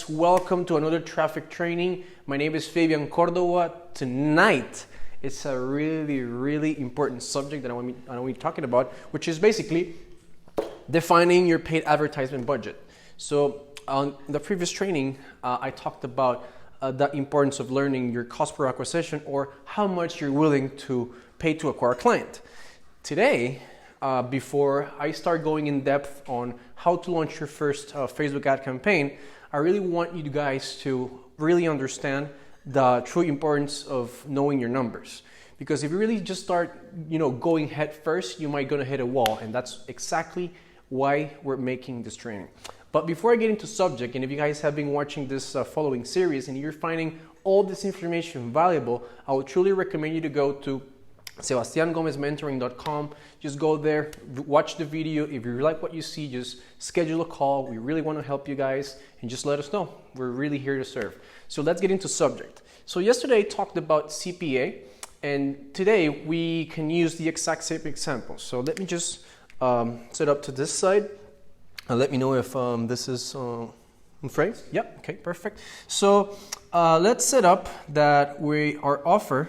welcome to another traffic training. My name is Fabian Cordova. Tonight, it's a really important subject that I want to be talking about, which is basically defining your paid advertisement budget. So on the previous training, I talked about the importance of learning your cost per acquisition, or how much you're willing to pay to acquire a client. Today, before I start going in depth on how to launch your first Facebook ad campaign, I really want you guys to really understand the true importance of knowing your numbers. Because if you really just start, going head first, you might gonna hit a wall, and that's exactly why we're making this training. But before I get into subject, and if you guys have been watching this following series and you're finding all this information valuable, I would truly recommend you to go to sebastiangomezmentoring.com. Just go there, watch the video. If you like what you see, just schedule a call. We really want to help you guys, and just let us know. We're really here to serve. So let's get into subject. So yesterday I talked about CPA, and today we can use the exact same example. So let me just set up to this side, and let me know if this is in frame. Yep, okay, perfect. So let's set up that our offer,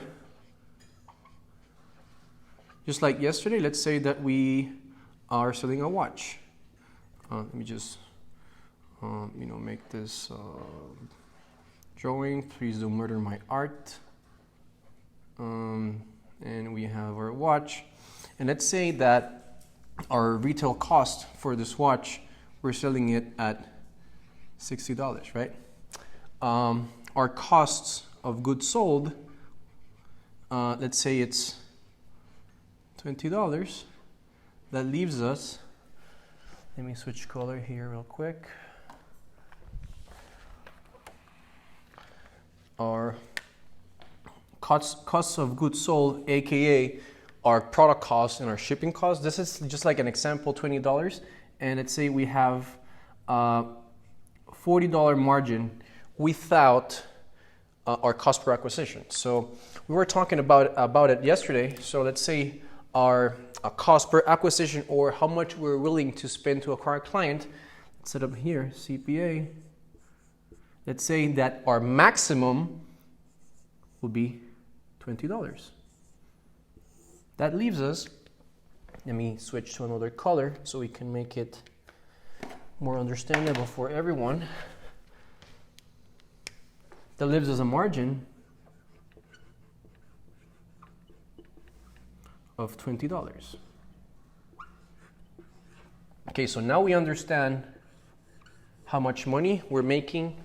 just like yesterday. Let's say that we are selling a watch. Let me just, make this drawing. Please don't murder my art. And we have our watch. And let's say that our retail cost for this watch, we're selling it at $60, right? Our costs of goods sold, let's say it's $20. That leaves us, let me switch color here real quick. Our costs of goods sold, aka our product costs and our shipping costs. This is just like an example, $20. And let's say we have $40 margin without our cost per acquisition. So we were talking about it yesterday. So let's say our cost per acquisition, or how much we're willing to spend to acquire a client. Let's set up here, CPA. Let's say that our maximum will be $20. That leaves us, let me switch to another color so we can make it more understandable for everyone. That leaves us a margin of $20. Okay, so now we understand how much money we're making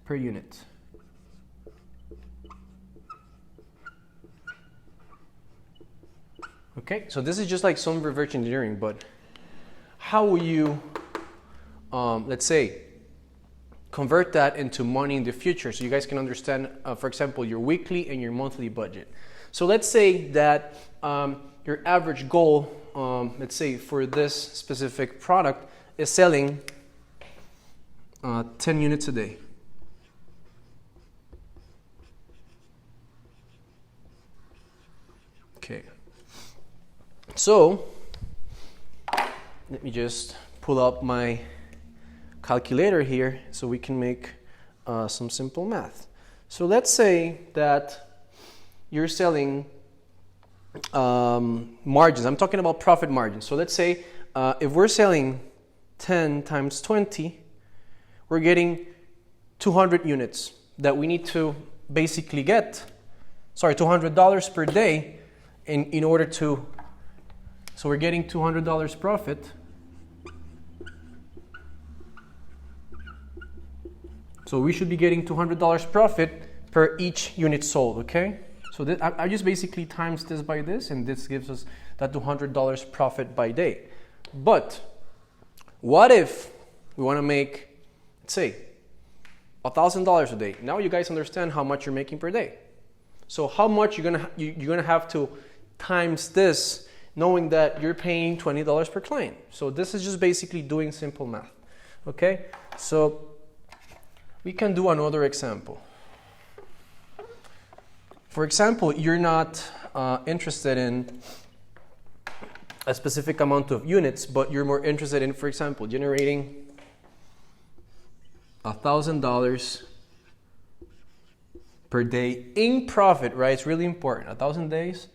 per unit. Okay, so this is just like some reverse engineering, but how will you, let's say, convert that into money in the future, so you guys can understand, for example, your weekly and your monthly budget. So let's say that your average goal, let's say for this specific product, is selling 10 units a day. Okay. So let me just pull up my calculator here so we can make some simple math. So let's say that you're selling margins. I'm talking about profit margins. So let's say if we're selling 10 times 20, we're getting 200 units that we need to basically get, $200 per day in order to, so we're getting $200 profit. So we should be getting $200 profit per each unit sold, okay? So I just basically times this by this, and this gives us that $200 profit by day. But what if we want to make, let's say, $1,000 a day? Now you guys understand how much you're making per day. So how much you're gonna have to times this, knowing that you're paying $20 per client. So this is just basically doing simple math, okay? So we can do another example. For example, you're not interested in a specific amount of units, but you're more interested in, for example, generating $1,000 per day in profit, right? It's really important. 1,000 days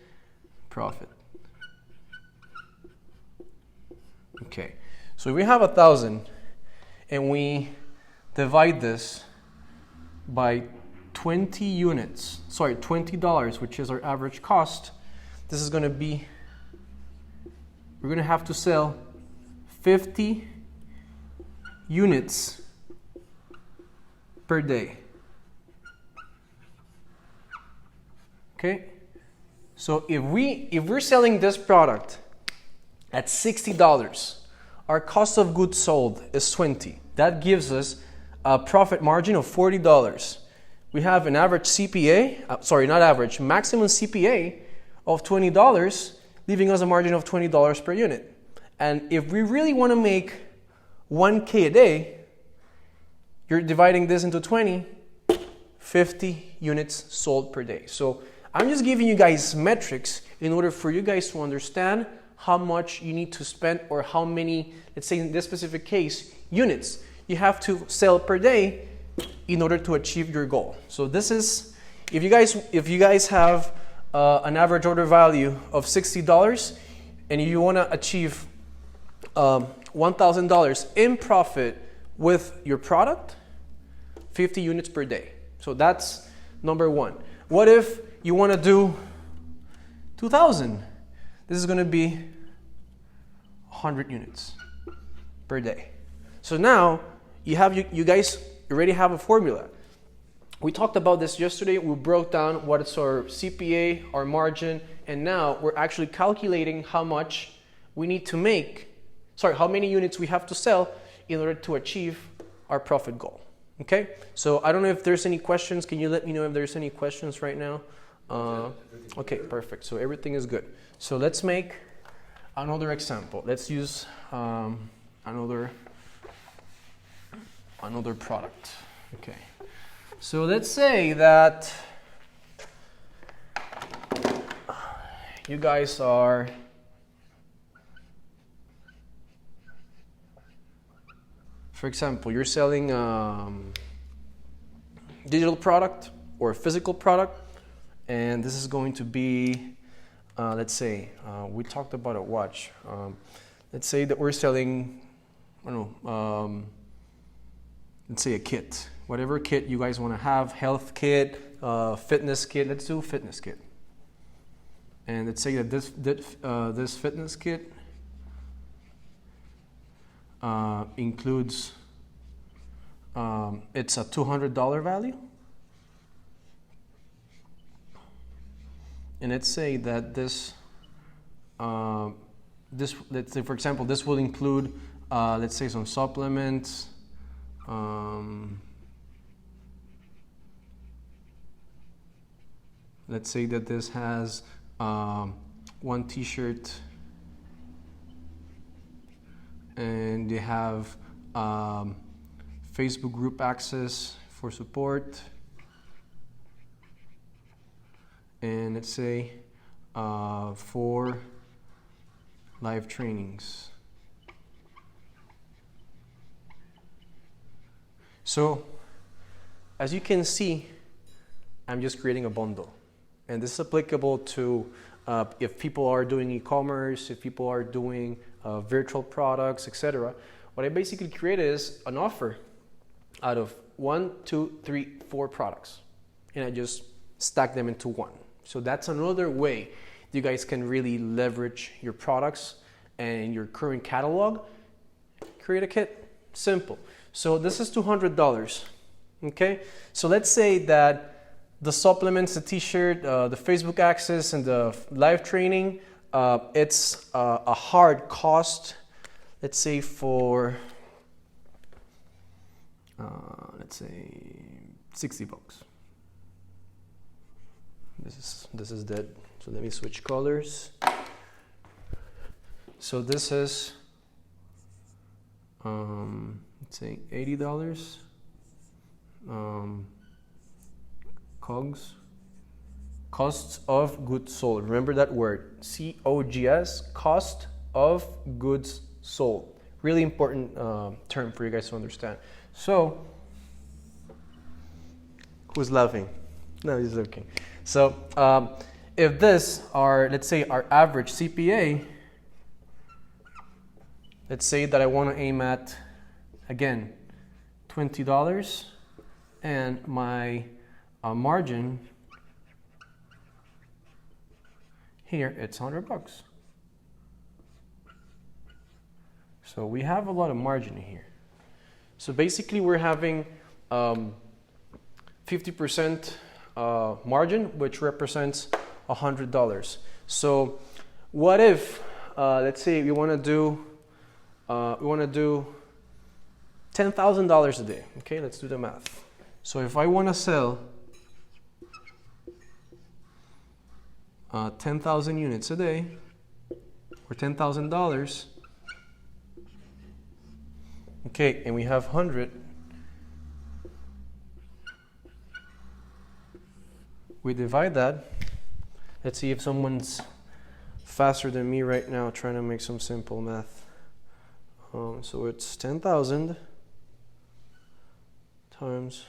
profit. Okay, so if we have 1,000 and we divide this by 20 units, sorry, $20, which is our average cost, this is going to be, we're going to have to sell 50 units per day. Okay, so if we're selling this product at $60, our cost of goods sold is 20. That gives us a profit margin of $40. We have an average CPA, maximum CPA of $20, leaving us a margin of $20 per unit. And if we really want to make 1K a day, you're dividing this into 20, 50 units sold per day. So I'm just giving you guys metrics in order for you guys to understand how much you need to spend, or how many, let's say in this specific case, units you have to sell per day in order to achieve your goal. So this is, if you guys have an average order value of $60 and you want to achieve $1,000 in profit with your product, 50 units per day. So that's number one. What if you want to do 2,000? This is going to be 100 units per day. So now you guys already have a formula. We talked about this yesterday. We broke down what is our CPA, our margin, and now we're actually calculating how much we need to make, how many units we have to sell in order to achieve our profit goal. Okay? So I don't know if there's any questions. Can you let me know if there's any questions right now? Okay, perfect. So everything is good. So let's make another example. Let's use another product. Okay. So let's say that you guys are for example, you're selling digital product or a physical product, and this is going to be let's say we talked about a watch. Let's say that we're selling, I don't know, let's say a kit, whatever kit you guys want to have, health kit, fitness kit. Let's do fitness kit. And let's say that this fitness kit includes it's a $200 value. And let's say that this let's say for example this will include let's say some supplements, let's say that this has one t-shirt, and they have Facebook group access for support, and let's say 4 live trainings. So as you can see, I'm just creating a bundle, and this is applicable to if people are doing e-commerce, if people are doing virtual products, etc. What I basically created is an offer out of 1, 2, 3, 4 products, and I just stack them into one. So that's another way you guys can really leverage your products and your current catalog. Create a kit, simple. So this is $200, okay? So let's say that the supplements, the t-shirt, the Facebook access, and the live training, it's a hard cost, let's say for, let's say $60. This is dead. So let me switch colors. So this is let's say $80. COGS, costs of goods sold. Remember that word, COGS, cost of goods sold. Really important term for you guys to understand. So Who's laughing? No, he's joking. So if this are, let's say, our average CPA, let's say that I want to aim at, again, $20, and my margin here, it's $100. So we have a lot of margin here. So basically we're having 50% margin, which represents $100. So what if, let's say we want to do $10,000 a day. Okay, let's do the math. So if I want to sell 10,000 units a day, or $10,000, okay, and we have 100, we divide that. Let's see if someone's faster than me right now trying to make some simple math. So it's 10,000 times,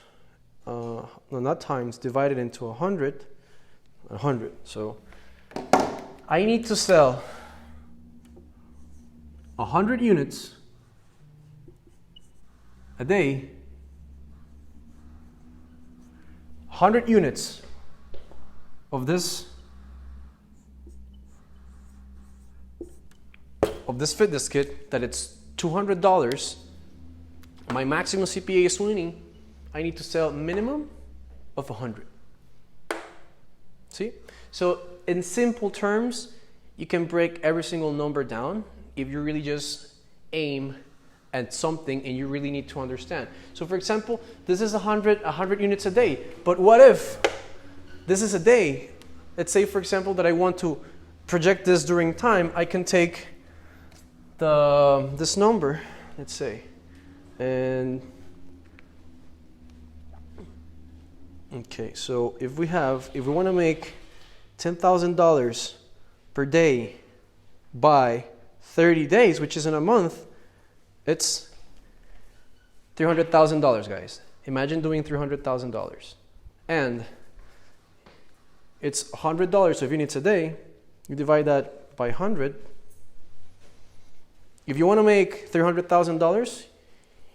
no, not times, divided into 100. So I need to sell 100 units a day, 100 units of this fitness kit that it's $200. My maximum CPA is winning. I need to sell minimum of 100. See? So in simple terms, you can break every single number down if you really just aim at something and you really need to understand. So for example, this is 100 units a day. But what if this is a day? Let's say, for example, that I want to project this during time. I can take this number, let's say, and okay, so if we want to make $10,000 per day by 30 days, which is in a month, it's $300,000, guys. Imagine doing $300,000. And it's $100, so if units a day, you divide that by 100. If you want to make $300,000,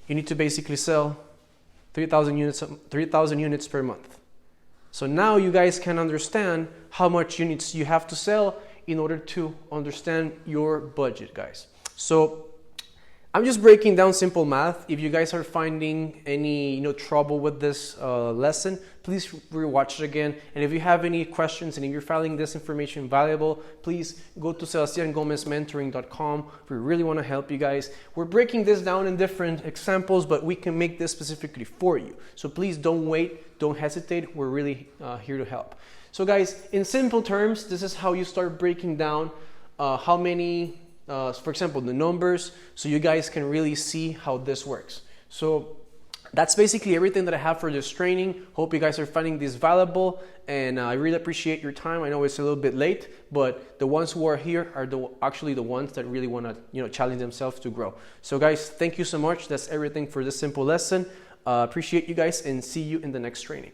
you need to basically sell 3,000 units per month. So now you guys can understand how much units you have to sell in order to understand your budget, guys. So I'm just breaking down simple math. If you guys are finding any trouble with this lesson, please rewatch it again. And if you have any questions and if you're finding this information valuable, please go to SebastianGomezMentoring.com. We really want to help you guys. We're breaking this down in different examples, but we can make this specifically for you. So please don't wait, don't hesitate. We're really here to help. So guys, in simple terms, this is how you start breaking down how many, for example, the numbers, so you guys can really see how this works. So that's basically everything that I have for this training. Hope you guys are finding this valuable, and I really appreciate your time. I know it's a little bit late, but the ones who are here are actually the ones that really want to challenge themselves to grow. So guys, thank you so much. That's everything for this simple lesson. Appreciate you guys, and see you in the next training.